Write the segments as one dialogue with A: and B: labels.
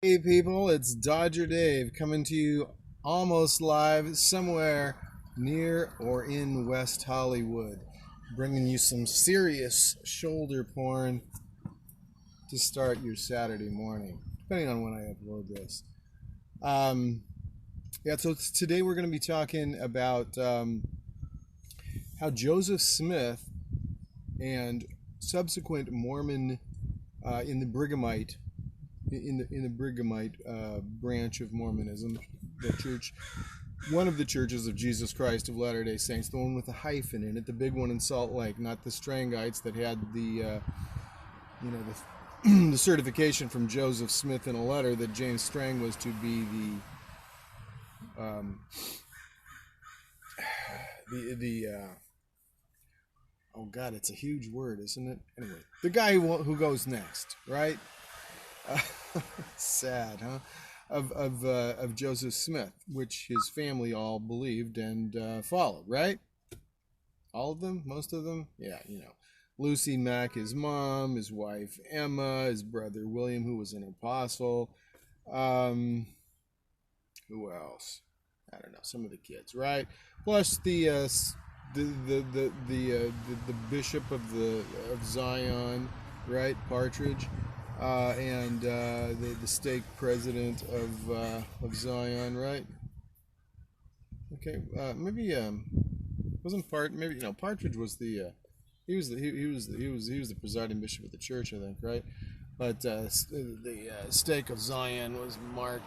A: Hey people, it's Dodger Dave coming to you almost live somewhere near or in West Hollywood, bringing you some serious shoulder porn to start your Saturday morning, depending on when I upload this. So today we're going to be talking about how Joseph Smith and subsequent Mormon in the Brighamite branch of Mormonism, the church, one of the churches of Jesus Christ of Latter-day Saints, the one with the hyphen in it, the big one in Salt Lake, not the Strangites that had the the certification from Joseph Smith in a letter that James Strang was to be oh God, it's a huge word, isn't it? Anyway, the guy who goes next, right? Sad, huh? Of Joseph Smith, which his family all believed and followed, right? All of them, most of them, yeah, Lucy Mack, his mom, his wife Emma, his brother William, who was an apostle. Who else? I don't know. Some of the kids, right? Plus the bishop of Zion, right? Partridge. And the stake president of Zion, right? Okay, maybe wasn't maybe Partridge was the he was the presiding bishop of the church, I think, right? But the stake of Zion was Mark.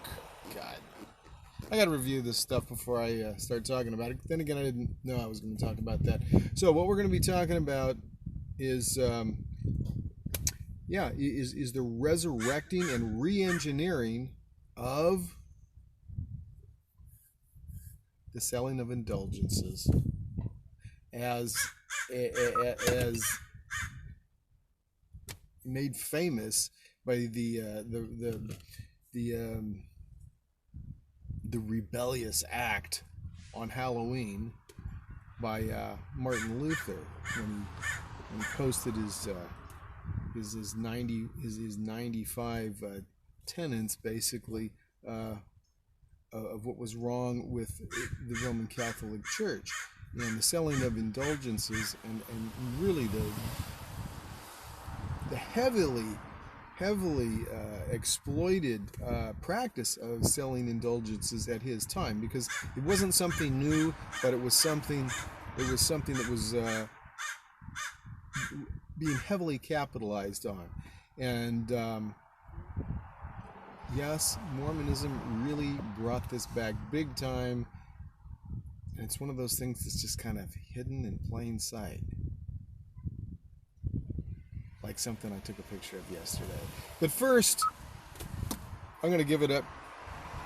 A: God, I got to review this stuff before I start talking about it. Then again, I didn't know I was going to talk about that. So what we're going to be talking about is. Is the resurrecting and re-engineering of the selling of indulgences as made famous by the rebellious act on Halloween by Martin Luther when he posted his 95 tenets, basically, of what was wrong with the Roman Catholic Church and the selling of indulgences and really the heavily exploited practice of selling indulgences at his time, because it wasn't something new, but it was something that was being heavily capitalized on. And yes, Mormonism really brought this back big time, and it's one of those things that's just kind of hidden in plain sight, like something I took a picture of yesterday. But first, I'm going to give it up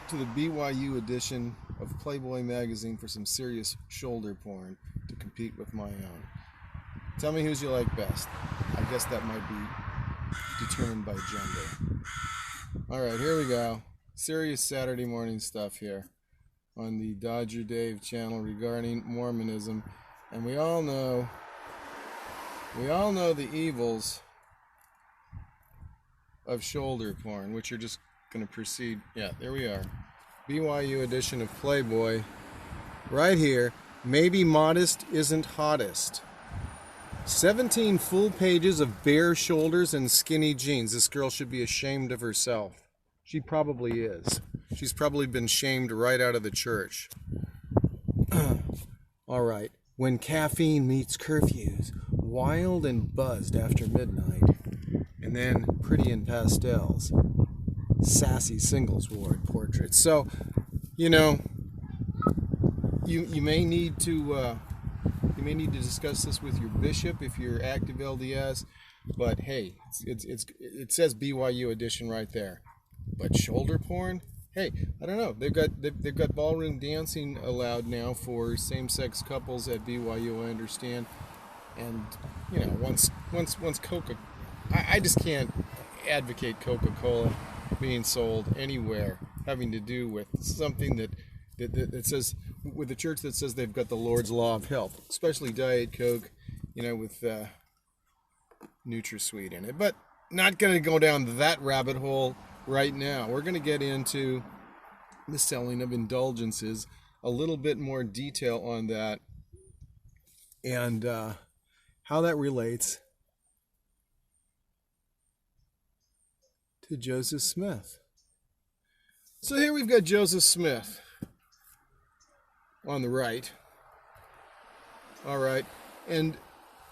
A: to the BYU edition of Playboy magazine for some serious shoulder porn to compete with my own. Tell me who's you like best. I guess that might be determined by gender. All right, here we go. Serious Saturday morning stuff here on the Dodger Dave channel regarding Mormonism. And we all know the evils of shoulder porn, which are just going to proceed. Yeah, there we are. BYU edition of Playboy. Right here. Maybe modest isn't hottest. 17 full pages of bare shoulders and skinny jeans. This girl should be ashamed of herself. She probably is. She's probably been shamed right out of the church. All right. When caffeine meets curfews, wild and buzzed after midnight, and then pretty in pastels, sassy singles ward portraits. So, you may need to discuss this with your bishop if you're active LDS, but hey, it says BYU edition right there. But shoulder porn? Hey, I don't know. They've got ballroom dancing allowed now for same-sex couples at BYU, I understand. And once Coca, I just can't advocate Coca-Cola being sold anywhere having to do with something that says, with a church that says they've got the Lord's law of health, especially Diet Coke, with NutraSweet in it. But not going to go down that rabbit hole. right now. We're going to get into the selling of indulgences, a little bit more detail on that, and how that relates to Joseph Smith. So here we've got Joseph Smith on the right. All right, and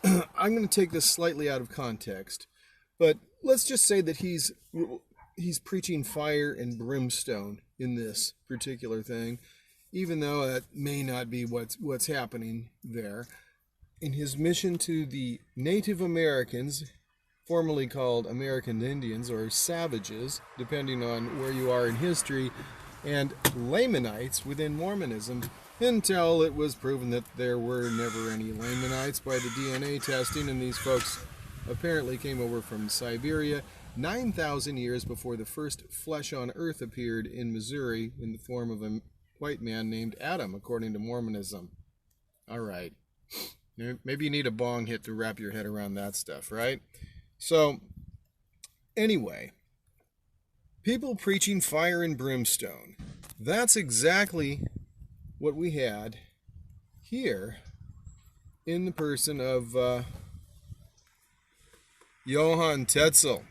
A: I'm going to take this slightly out of context, but let's just say that he's preaching fire and brimstone in this particular thing, even though that may not be what's happening there. In his mission to the Native Americans, formerly called American Indians or savages, depending on where you are in history, and Lamanites within Mormonism, until it was proven that there were never any Lamanites by the DNA testing, and these folks apparently came over from Siberia 9,000 years before the first flesh on earth appeared in Missouri in the form of a white man named Adam, according to Mormonism. All right. Maybe you need a bong hit to wrap your head around that stuff, right? So, anyway, people preaching fire and brimstone. That's exactly what we had here in the person of Johann Tetzel.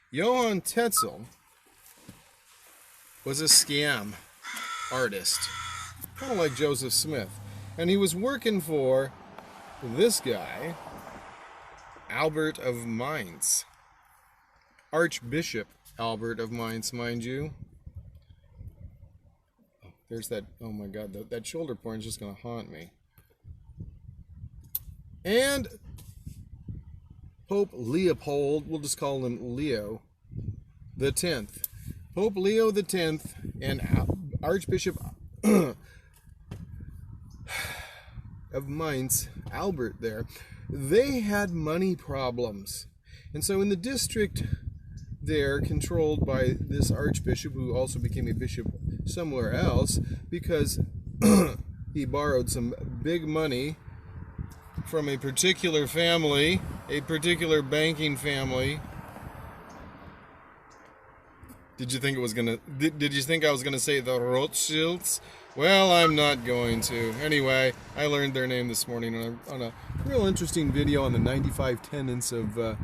A: Johann Tetzel was a scam artist, kind of like Joseph Smith. And he was working for this guy, Albert of Mainz. Archbishop Albert of Mainz, mind you. Oh, there's that, oh my God, that shoulder porn is just going to haunt me. And Pope Leopold, we'll just call him Leo the 10th. Pope Leo the 10th and Archbishop of Mainz, Albert there, they had money problems. And so in the district there, controlled by this archbishop, who also became a bishop somewhere else, because he borrowed some big money from a particular family, a particular banking family. Did you think it was gonna? Did you think I was gonna say the Rothschilds? Well, I'm not going to. Anyway, I learned their name this morning on a real interesting video on the 95 tenets of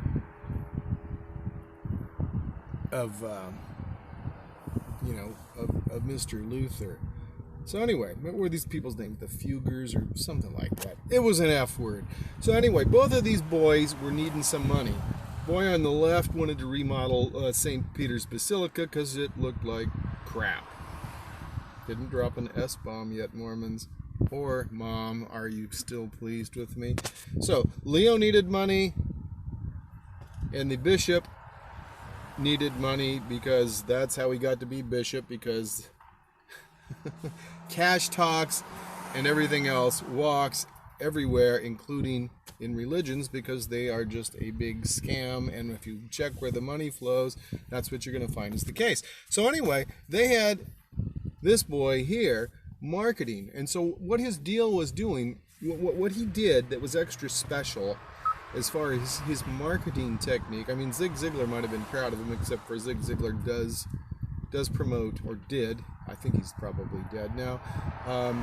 A: Mr. Luther. So anyway, what were these people's names? The Fugers or something like that. It was an F word. So anyway, both of these boys were needing some money. Boy on the left wanted to remodel St. Peter's Basilica because it looked like crap. Didn't drop an S-bomb yet, Mormons. Or, Mom, are you still pleased with me? So, Leo needed money, and the bishop needed money because that's how he got to be bishop, because cash talks and everything else walks everywhere, including in religions, because they are just a big scam, and if you check where the money flows, that's what you're going to find is the case. So anyway, they had this boy here marketing, and so what his deal was doing, what he did that was extra special as far as his marketing technique, I mean, Zig Ziglar might have been proud of him, except for Zig Ziglar does promote, or did, I think he's probably dead now, a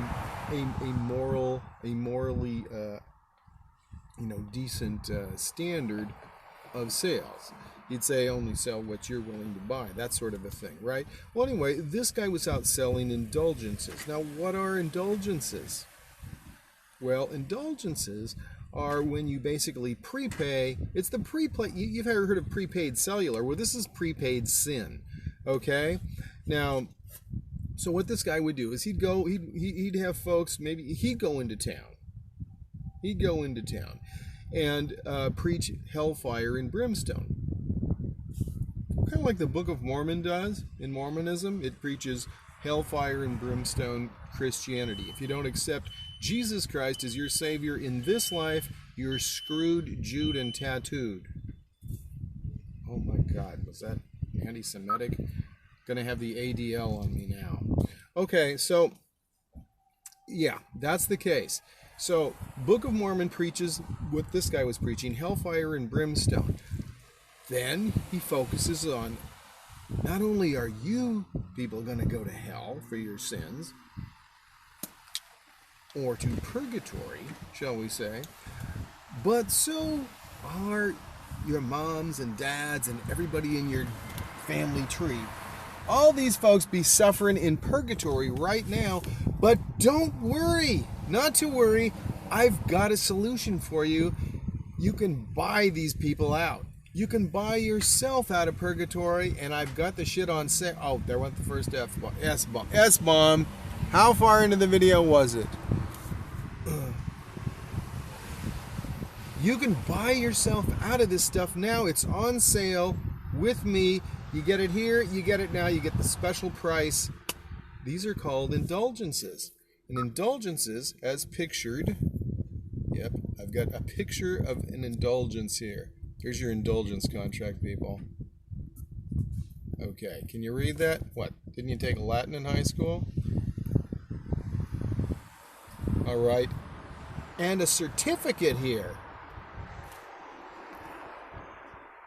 A: morally decent standard of sales. He'd say only sell what you're willing to buy, that sort of a thing, right? Well, anyway, this guy was out selling indulgences. Now, what are indulgences? Well, indulgences are when you basically prepay. It's the prepaid. You've ever heard of prepaid cellular? Well, this is prepaid sin. Okay. Now, so what this guy would do is he'd have folks, maybe he'd go into town. He'd go into town and preach hellfire and brimstone. Kind of like the Book of Mormon does in Mormonism. It preaches hellfire and brimstone Christianity. If you don't accept Jesus Christ as your Savior in this life, you're screwed, Jewed, and tattooed. Oh my God, was that anti-Semitic? Gonna have the ADL on me now. Okay, so yeah, that's the case. So Book of Mormon preaches what this guy was preaching, hellfire and brimstone. Then he focuses on not only are you people going to go to hell for your sins, or to purgatory, shall we say, but so are your moms and dads and everybody in your family tree. All these folks be suffering in purgatory right now, but don't worry, not to worry. I've got a solution for you. You can buy these people out. You can buy yourself out of purgatory, and I've got the shit on sale. Oh, there went the first F-bomb. S-bomb. S-bomb. How far into the video was it? You can buy yourself out of this stuff now. It's on sale with me. You get it here, you get it now, you get the special price. These are called indulgences. And indulgences, as pictured, yep, I've got a picture of an indulgence here. Here's your indulgence contract, people. Okay, can you read that? What, didn't you take Latin in high school? All right, and a certificate here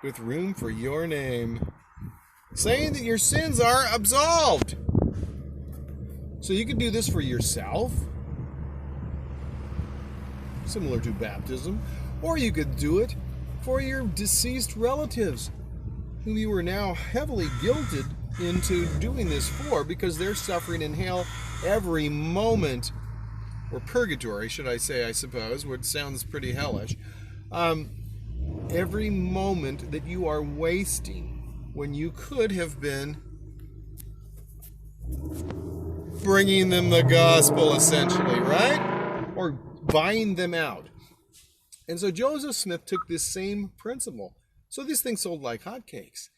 A: with room for your name, saying that your sins are absolved. So you can do this for yourself, similar to baptism, or you could do it for your deceased relatives, whom you are now heavily guilted into doing this for, because they're suffering in hell every moment, or purgatory, should I say, I suppose, which sounds pretty hellish. Every moment that you are wasting when you could have been bringing them the gospel, essentially, right? Or buying them out. And so Joseph Smith took this same principle. So this thing sold like hotcakes.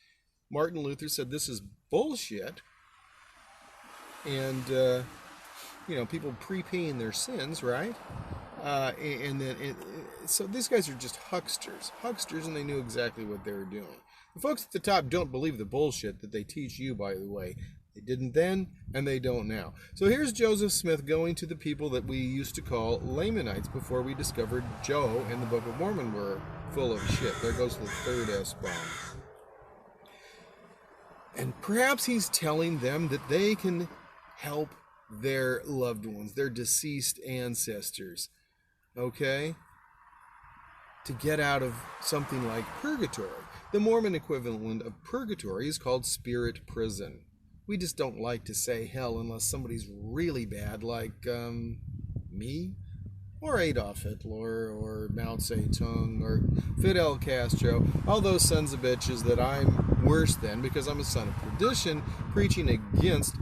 A: Martin Luther said this is bullshit. And, people prepaying their sins, right? So these guys are just hucksters, and they knew exactly what they were doing. The folks at the top don't believe the bullshit that they teach you, by the way. They didn't then, and they don't now. So here's Joseph Smith going to the people that we used to call Lamanites before we discovered Joe and the Book of Mormon were full of shit. There goes the third S-bomb. And perhaps he's telling them that they can help their loved ones, their deceased ancestors, okay, to get out of something like purgatory. The Mormon equivalent of purgatory is called spirit prison. We just don't like to say hell unless somebody's really bad, like me, or Adolf Hitler, or Mao Zedong, or Fidel Castro, all those sons of bitches that I'm worse than because I'm a son of perdition, preaching against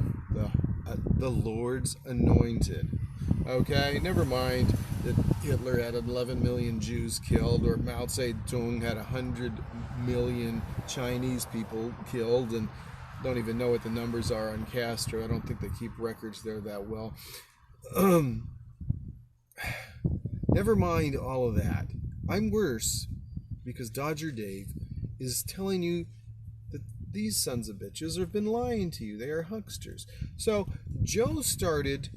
A: the Lord's anointed. Okay, never mind that Hitler had 11 million Jews killed, or Mao Zedong had 100 million Chinese people killed, and don't even know what the numbers are on Castro. I don't think they keep records there that well. Never mind all of that. I'm worse because Dodger Dave is telling you that these sons of bitches have been lying to you. They are hucksters. So Joe started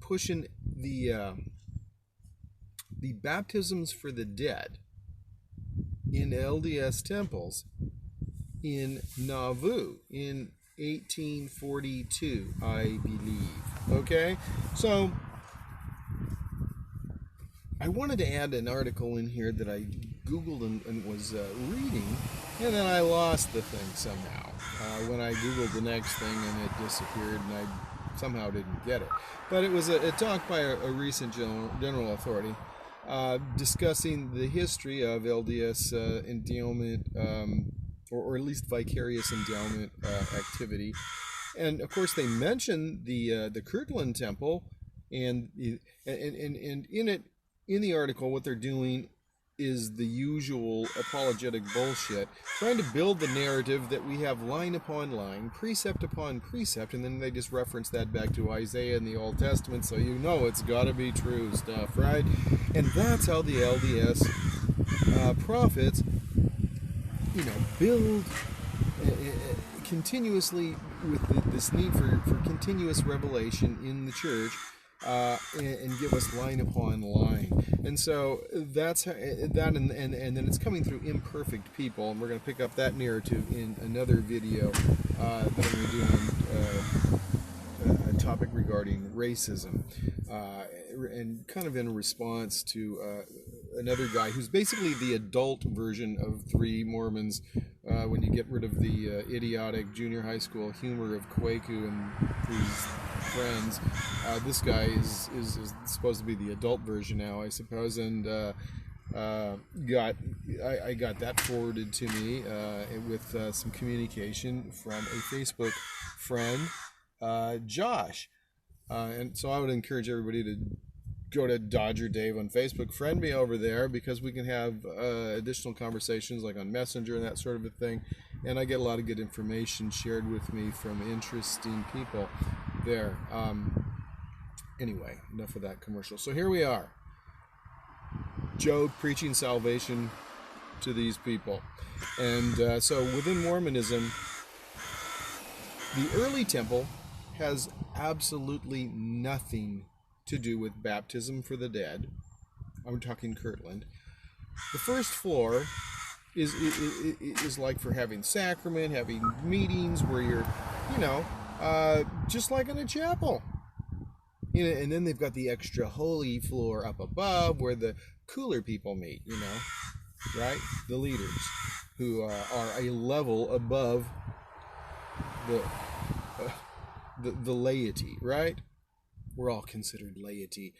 A: pushing the baptisms for the dead in LDS temples in Nauvoo in 1842, I believe. Okay, so I wanted to add an article in here that I Googled and was reading, and then I lost the thing somehow. When I Googled the next thing, and it disappeared, and I somehow didn't get it. But it was a talk by a recent general authority discussing the history of LDS endowment, or at least vicarious endowment activity. And of course, they mentioned the Kirtland Temple, and in the article, what they're doing is the usual apologetic bullshit, trying to build the narrative that we have line upon line, precept upon precept, and then they just reference that back to Isaiah in the Old Testament, so you know it's got to be true stuff, right? And that's how the LDS prophets, build continuously with this need for continuous revelation in the church, and give us line upon line. And so that's how, that, and then it's coming through imperfect people, and we're going to pick up that narrative in another video that I'm going to do on a topic regarding racism, and kind of in response to another guy who's basically the adult version of Three Mormons. When you get rid of the idiotic junior high school humor of Kwaku and his friends, this guy is supposed to be the adult version now, I suppose, and I got that forwarded to me with some communication from a Facebook friend, Josh, and so I would encourage everybody to go to Dodger Dave on Facebook, friend me over there, because we can have additional conversations like on Messenger and that sort of a thing, and I get a lot of good information shared with me from interesting people there. Anyway, enough of that commercial. So here we are, Job preaching salvation to these people. And so within Mormonism, the early temple has absolutely nothing to do with baptism for the dead. I'm talking Kirtland. The first floor is like for having sacrament, having meetings where you're, just like in a chapel. And then they've got the extra holy floor up above where the cooler people meet, right? The leaders who are a level above the laity, right? We're all considered laity.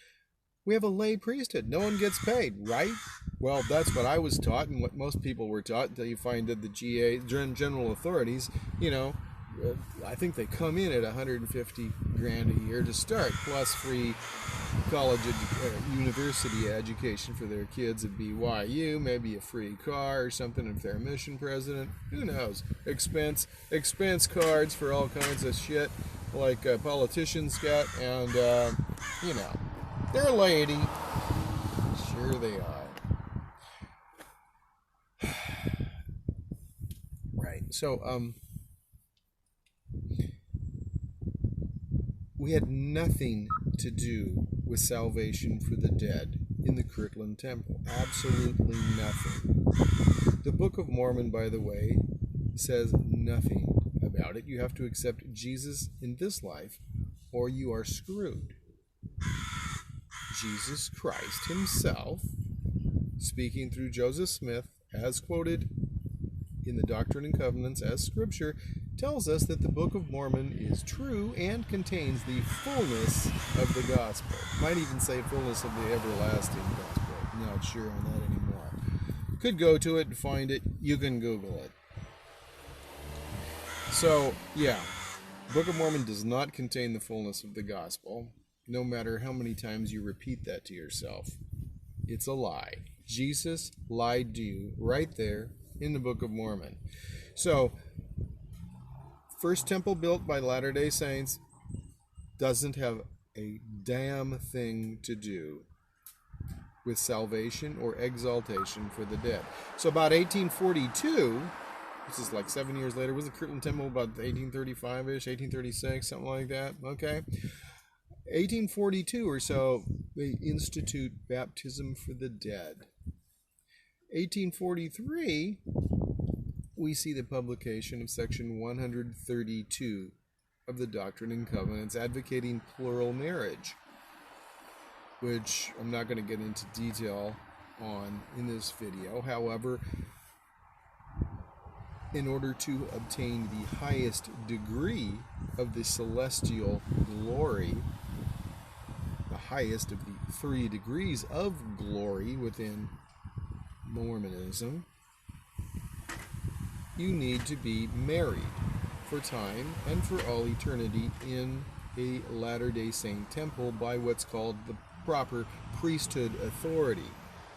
A: We have a lay priesthood. No one gets paid, right? Well, that's what I was taught and what most people were taught until you find that the general authorities, I think they come in at $150 grand a year to start, plus free college, university education for their kids at BYU, maybe a free car or something if they're a mission president. Who knows? Expense cards for all kinds of shit like politicians got, and they're laity. Sure they are. Right. So we had nothing to do with salvation for the dead in the Kirtland Temple. Absolutely nothing. The Book of Mormon, by the way, says nothing about it. You have to accept Jesus in this life, or you are screwed. Jesus Christ himself, speaking through Joseph Smith, as quoted in the Doctrine and Covenants as scripture, tells us that the Book of Mormon is true and contains the fullness of the gospel. Might even say fullness of the everlasting gospel. I'm not sure on that anymore. Could go to it and find it. You can Google it. So, yeah, Book of Mormon does not contain the fullness of the gospel, no matter how many times you repeat that to yourself. It's a lie. Jesus lied to you right there in the Book of Mormon. So, first temple built by Latter-day Saints doesn't have a damn thing to do with salvation or exaltation for the dead. So about 1842, this is like 7 years later, was the Kirtland Temple about 1835-ish, 1836, something like that, okay? 1842 or so, they institute baptism for the dead. 1843, we see the publication of section 132 of the Doctrine and Covenants advocating plural marriage, which I'm not going to get into detail on in this video. However, in order to obtain the highest degree of the celestial glory, the highest of the 3 degrees of glory within Mormonism, you need to be married for time and for all eternity in a Latter-day Saint temple by what's called the proper priesthood authority.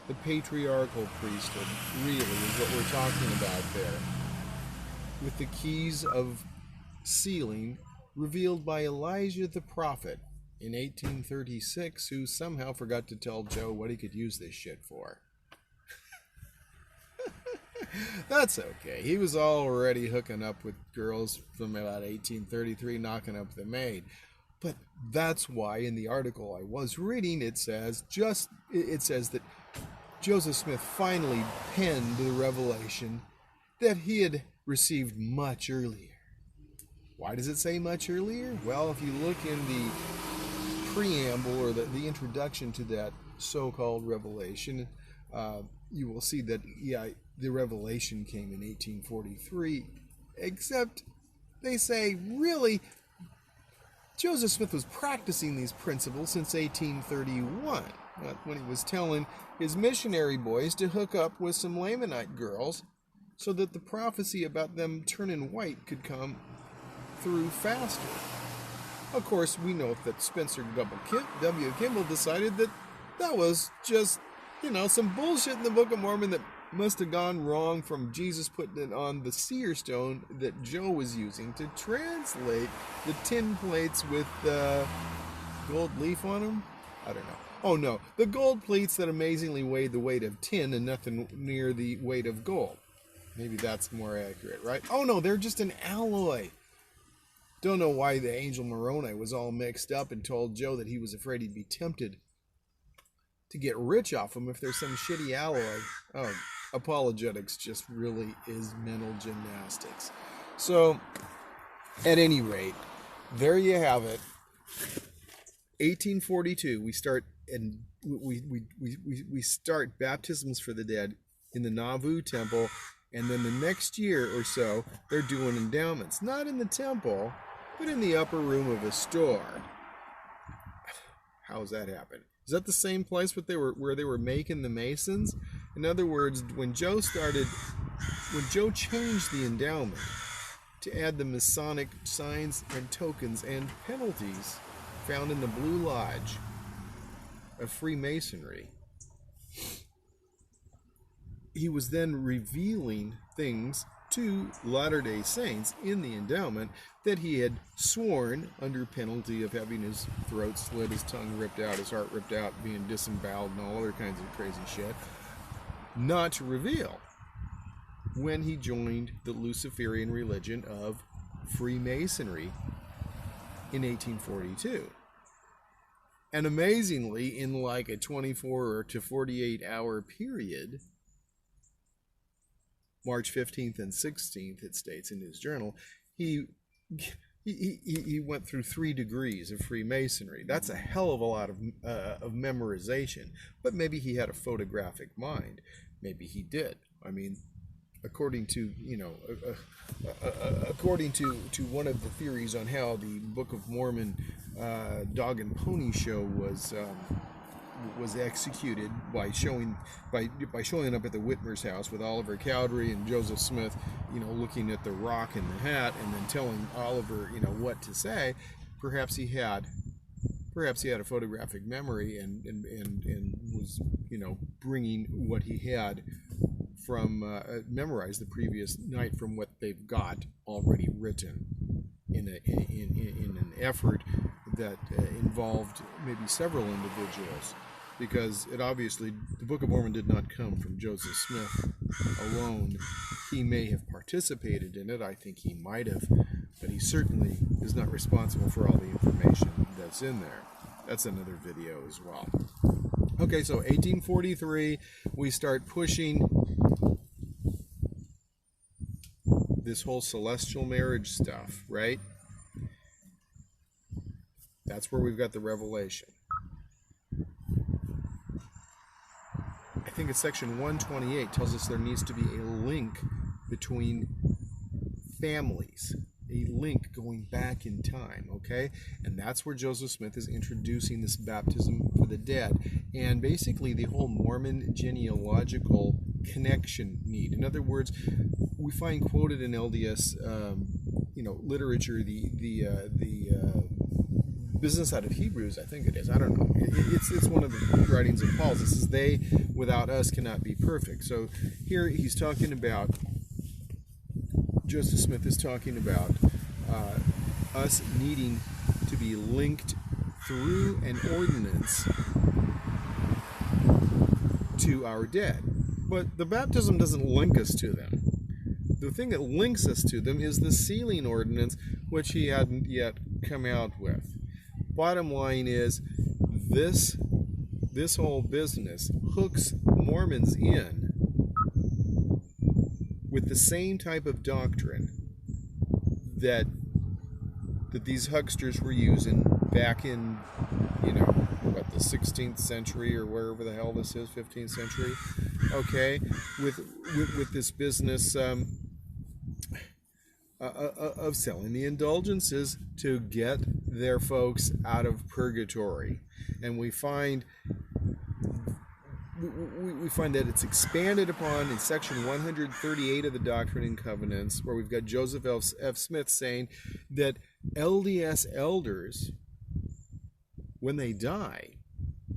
A: The patriarchal priesthood really is what we're talking about there, with the keys of sealing revealed by Elijah the prophet in 1836, who somehow forgot to tell Joe what he could use this shit for. That's okay. He was already hooking up with girls from about 1833, knocking up the maid. But that's why in the article I was reading, it says that Joseph Smith finally penned the revelation that he had received much earlier. Why does it say much earlier? Well, if you look in the preamble or the introduction to that so-called revelation, you will see that, the revelation came in 1843, except they say, really, Joseph Smith was practicing these principles since 1831, when he was telling his missionary boys to hook up with some Lamanite girls so that the prophecy about them turning white could come through faster. Of course, we know that Spencer W. Kimball decided that was just, some bullshit in the Book of Mormon that must have gone wrong from Jesus putting it on the seer stone that Joe was using to translate the tin plates with gold leaf on them. I don't know. Oh no, the gold plates that amazingly weighed the weight of tin and nothing near the weight of gold. Maybe that's more accurate, right? Oh no, they're just an alloy. Don't know why the angel Moroni was all mixed up and told Joe that he was afraid he'd be tempted to get rich off him if there's some shitty alloy. Oh, apologetics just really is mental gymnastics. So, at any rate, there you have it. 1842, we start baptisms for the dead in the Nauvoo temple, and then the next year or so, they're doing endowments, not in the temple, but in the upper room of a store. How does that happen? Is that the same place where they were making the Masons? In other words, when Joe changed the endowment to add the Masonic signs and tokens and penalties found in the Blue Lodge of Freemasonry, he was then revealing things to Latter-day Saints in the endowment that he had sworn under penalty of having his throat slit, his tongue ripped out, his heart ripped out, being disemboweled, and all other kinds of crazy shit, not to reveal when he joined the Luciferian religion of Freemasonry in 1842. And amazingly, in like a 24 to 48 hour period, March 15th and 16th, it states in his journal, he went through 3 degrees of Freemasonry. That's a hell of a lot of memorization. But maybe he had a photographic mind. Maybe he did. I mean, according to one of the theories on how the Book of Mormon dog and pony show was executed by showing up at the Whitmer's house with Oliver Cowdery and Joseph Smith, looking at the rock and the hat, and then telling Oliver, what to say. Perhaps he had a photographic memory and was, bringing what he had from memorized the previous night from what they've got already written in an effort that involved maybe several individuals. Because the Book of Mormon did not come from Joseph Smith alone. He may have participated in it. I think he might have. But he certainly is not responsible for all the information that's in there. That's another video as well. Okay, so 1843, we start pushing this whole celestial marriage stuff, right? That's where we've got the revelation. I think it's section 128 tells us there needs to be a link between families, a link going back in time, okay? And that's where Joseph Smith is introducing this baptism for the dead, and basically the whole Mormon genealogical connection need. In other words, we find quoted in LDS, literature, the business out of Hebrews, I think it is. I don't know. It's one of the writings of Paul's. This is they without us cannot be perfect. So here he's talking about, Joseph Smith is talking about us needing to be linked through an ordinance to our dead. But the baptism doesn't link us to them. The thing that links us to them is the sealing ordinance, which he hadn't yet come out with. bottom line is this whole business hooks Mormons in with the same type of doctrine that these hucksters were using back in, the 16th century or wherever the hell this is, 15th century, okay, with this business of selling the indulgences to get their folks out of purgatory. And we find that it's expanded upon in section 138 of the Doctrine and Covenants, where we've got Joseph F. Smith saying that LDS elders, when they die,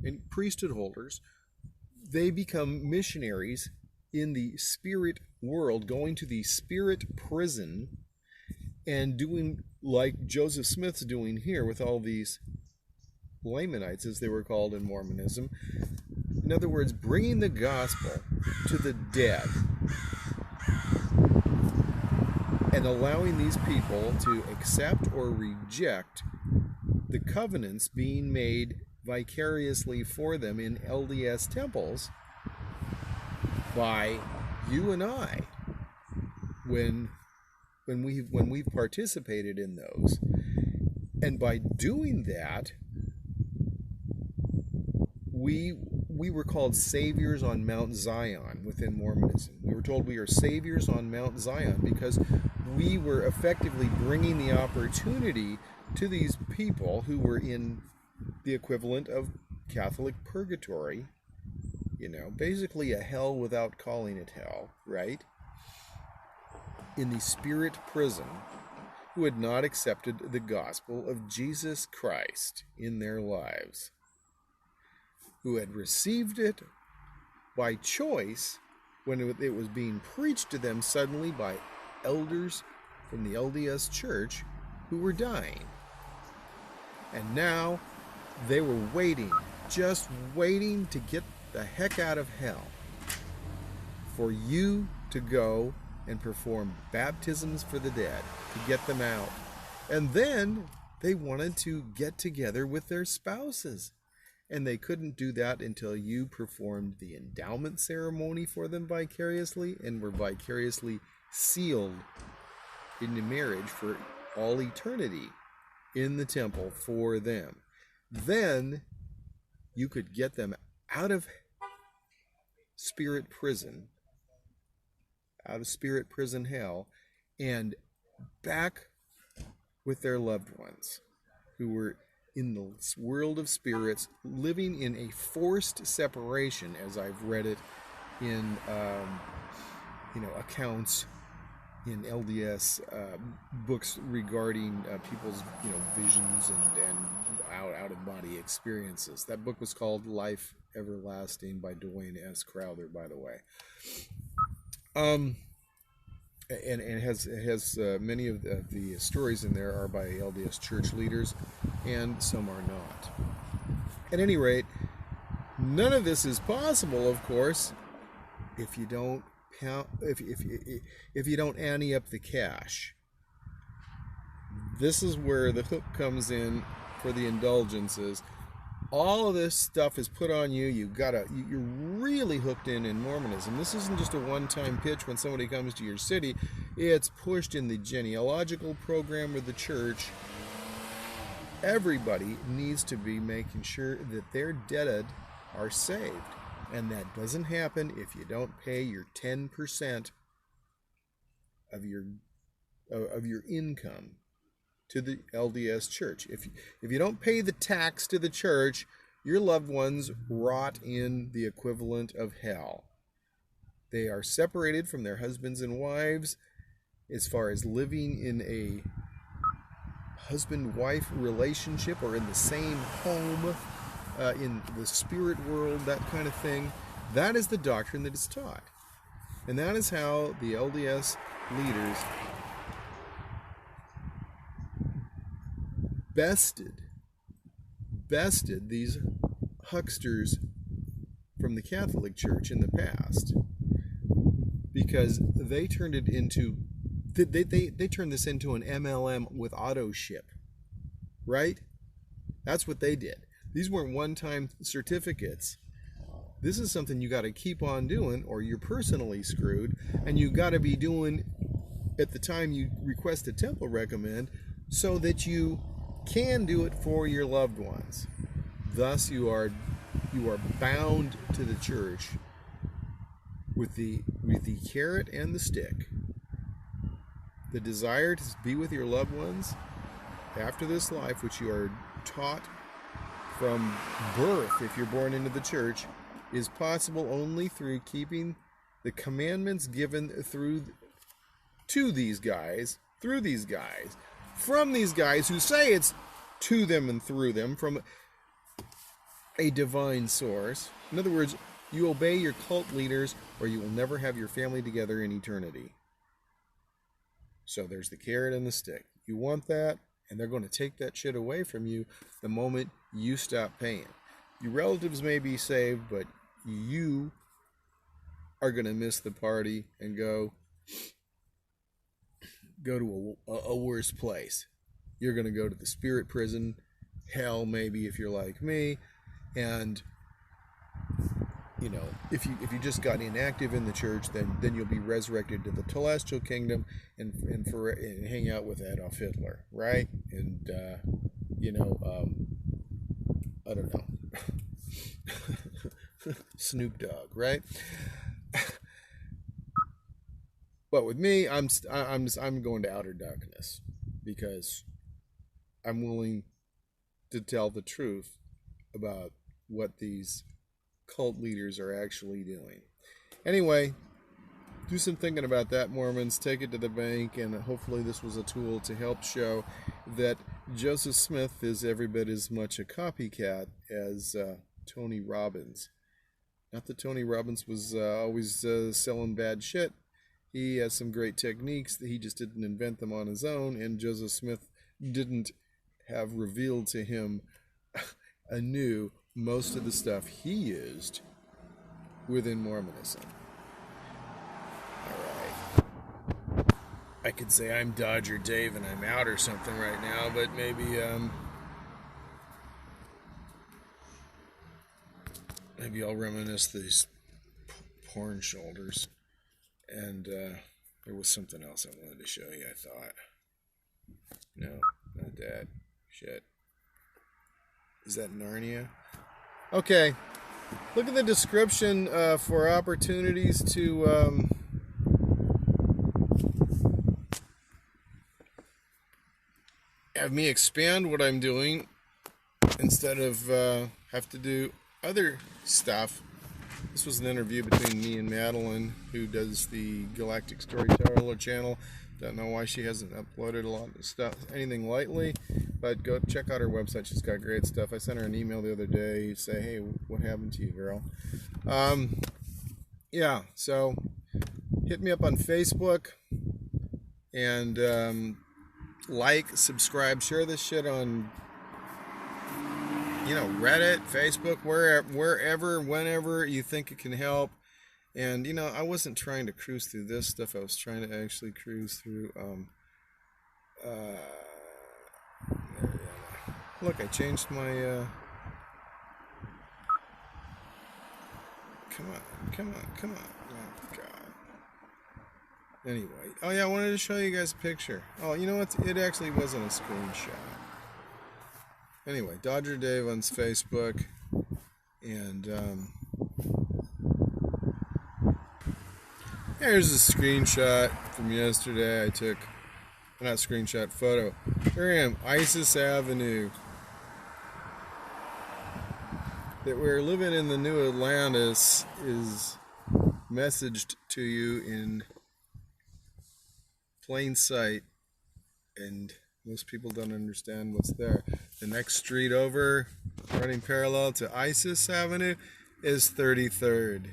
A: and priesthood holders, they become missionaries in the spirit world, going to the spirit prison and doing like Joseph Smith's doing here with all these Lamanites, as they were called in Mormonism. In other words, bringing the gospel to the dead and allowing these people to accept or reject the covenants being made vicariously for them in LDS temples by you and I when we've participated in those. And by doing that, we were called saviors on Mount Zion within Mormonism. We were told we are saviors on Mount Zion because we were effectively bringing the opportunity to these people who were in the equivalent of Catholic purgatory, basically a hell without calling it hell, right? In the spirit prison, who had not accepted the gospel of Jesus Christ in their lives, who had received it by choice when it was being preached to them suddenly by elders from the LDS Church who were dying. And now they were just waiting to get the heck out of hell for you to go and perform baptisms for the dead to get them out. And then they wanted to get together with their spouses. And they couldn't do that until you performed the endowment ceremony for them vicariously and were vicariously sealed into marriage for all eternity in the temple for them. Then you could get them out of spirit prison, hell, and back with their loved ones who were in the world of spirits, living in a forced separation, as I've read it in accounts in LDS books regarding people's visions and out of body experiences. That book was called Life Everlasting by Dwayne S. Crowther, by the way. And it has many of the stories in there are by LDS Church leaders, and some are not. At any rate, none of this is possible, of course, if you don't if you don't ante up the cash. This is where the hook comes in for the indulgences. All of this stuff is put on you. You're really hooked in Mormonism. This isn't just a one-time pitch when somebody comes to your city. It's pushed in the genealogical program of the church. Everybody needs to be making sure that their dead are saved. And that doesn't happen if you don't pay your 10% of your income to the LDS Church. If you don't pay the tax to the church, your loved ones rot in the equivalent of hell. They are separated from their husbands and wives as far as living in a husband-wife relationship or in the same home, in the spirit world, that kind of thing. That is the doctrine that is taught. And that is how the LDS leaders bested these hucksters from the Catholic Church in the past, because they turned it into they turned this into an MLM with auto ship, right? That's what they did. These weren't one-time certificates. This is something you got to keep on doing, or you're personally screwed, and you got to be doing at the time you request a temple recommend, so that you can do it for your loved ones. Thus, you are bound to the church with the carrot and the stick. The desire to be with your loved ones after this life, which you are taught from birth, if you're born into the church, is possible only through keeping the commandments given to these guys, through these guys, from these guys who say it's to them and through them, from a divine source. In other words, you obey your cult leaders, or you will never have your family together in eternity. So there's the carrot and the stick. You want that, and they're going to take that shit away from you the moment you stop paying. Your relatives may be saved, but you are going to miss the party and go to a worse place. You're going to go to the spirit prison, hell maybe if you're like me, and you know, if you just got inactive in the church, then you'll be resurrected to the celestial kingdom and hang out with Adolf Hitler, right? And I don't know, Snoop Dogg, right? But with me, I'm going to outer darkness because I'm willing to tell the truth about what these cult leaders are actually doing. Anyway, do some thinking about that, Mormons. Take it to the bank, and hopefully this was a tool to help show that Joseph Smith is every bit as much a copycat as Tony Robbins. Not that Tony Robbins was always selling bad shit. He has some great techniques that he just didn't invent them on his own, and Joseph Smith didn't have revealed to him anew most of the stuff he used within Mormonism. Alright. I could say I'm Dodger Dave and I'm out or something right now, but maybe I'll reminisce these porn shoulders. And there was something else I wanted to show you, I thought. No, not that. Shit. Is that Narnia? Okay. Look at the description for opportunities to have me expand what I'm doing instead of have to do other stuff. This was an interview between me and Madeline, who does the Galactic Storyteller channel. Don't know why she hasn't uploaded a lot of stuff, anything lately, but go check out her website. She's got great stuff. I sent her an email the other day, say, hey, what happened to you, girl? Yeah, so hit me up on Facebook, and like, subscribe, share this shit on, Reddit, Facebook, wherever, whenever you think it can help. And, I wasn't trying to cruise through this stuff. I was trying to actually cruise through, look, I changed my, come on. Oh, God. Anyway. Oh, yeah, I wanted to show you guys a picture. Oh, you know what? It actually wasn't a screenshot. Anyway, Dodger Dave on Facebook, and here's a screenshot from yesterday I took, not screenshot, photo. Here I am, Isis Avenue. That we're living in the new Atlantis is messaged to you in plain sight, and most people don't understand what's there. The next street over, running parallel to Isis Avenue, is 33rd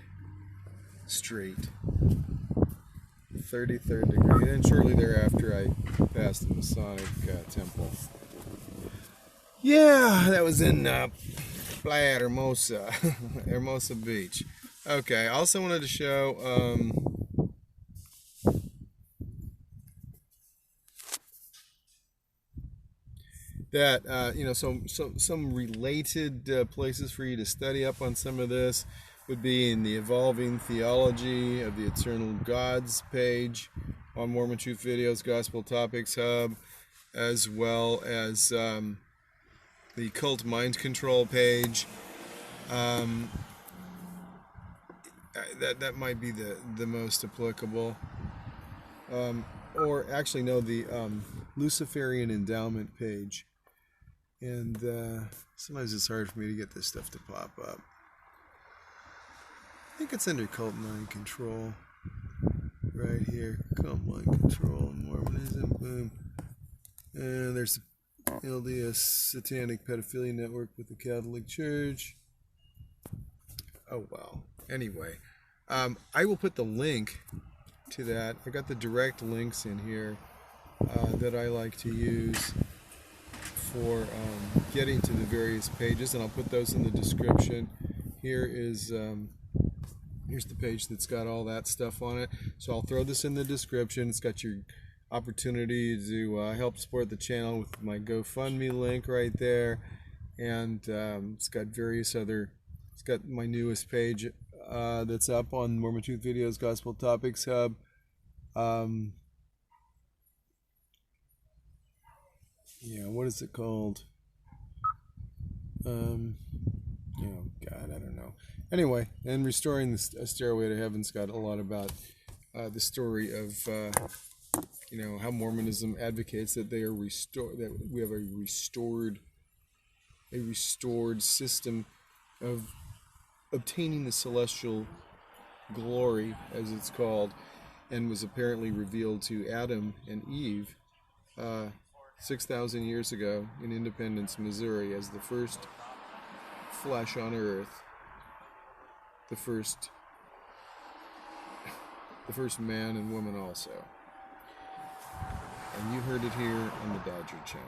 A: Street. 33rd degree. And shortly thereafter, I passed the Masonic Temple. Yeah, that was in Playa Hermosa, Hermosa Beach. Okay, I also wanted to show... that some related places for you to study up on some of this would be in the Evolving Theology of the Eternal Gods page on Mormon Truth Videos Gospel Topics Hub, as well as the Cult Mind Control page. That might be the most applicable. Or actually, no, the Luciferian Endowment page. And sometimes it's hard for me to get this stuff to pop up. I think it's under Cult Mind Control. Right here. Cult Mind Control, Mormonism, boom. And there's the LDS Satanic Pedophilia Network with the Catholic Church. Oh, well. Anyway, I will put the link to that. I got the direct links in here that I like to use for getting to the various pages, and I'll put those in the description. Here is here's the page that's got all that stuff on it. So I'll throw this in the description. It's got your opportunity to help support the channel with my GoFundMe link right there, and it's got various other. It's got my newest page that's up on Mormon Truth Videos Gospel Topics Hub. Yeah, what is it called? Oh God, I don't know. Anyway, and Restoring the Stairway to Heaven's got a lot about the story of how Mormonism advocates that they are restored, that we have a restored system of obtaining the celestial glory, as it's called, and was apparently revealed to Adam and Eve 6,000 years ago in Independence, Missouri, as the first flesh on earth, the first man and woman also. And you heard it here on the Dodger channel.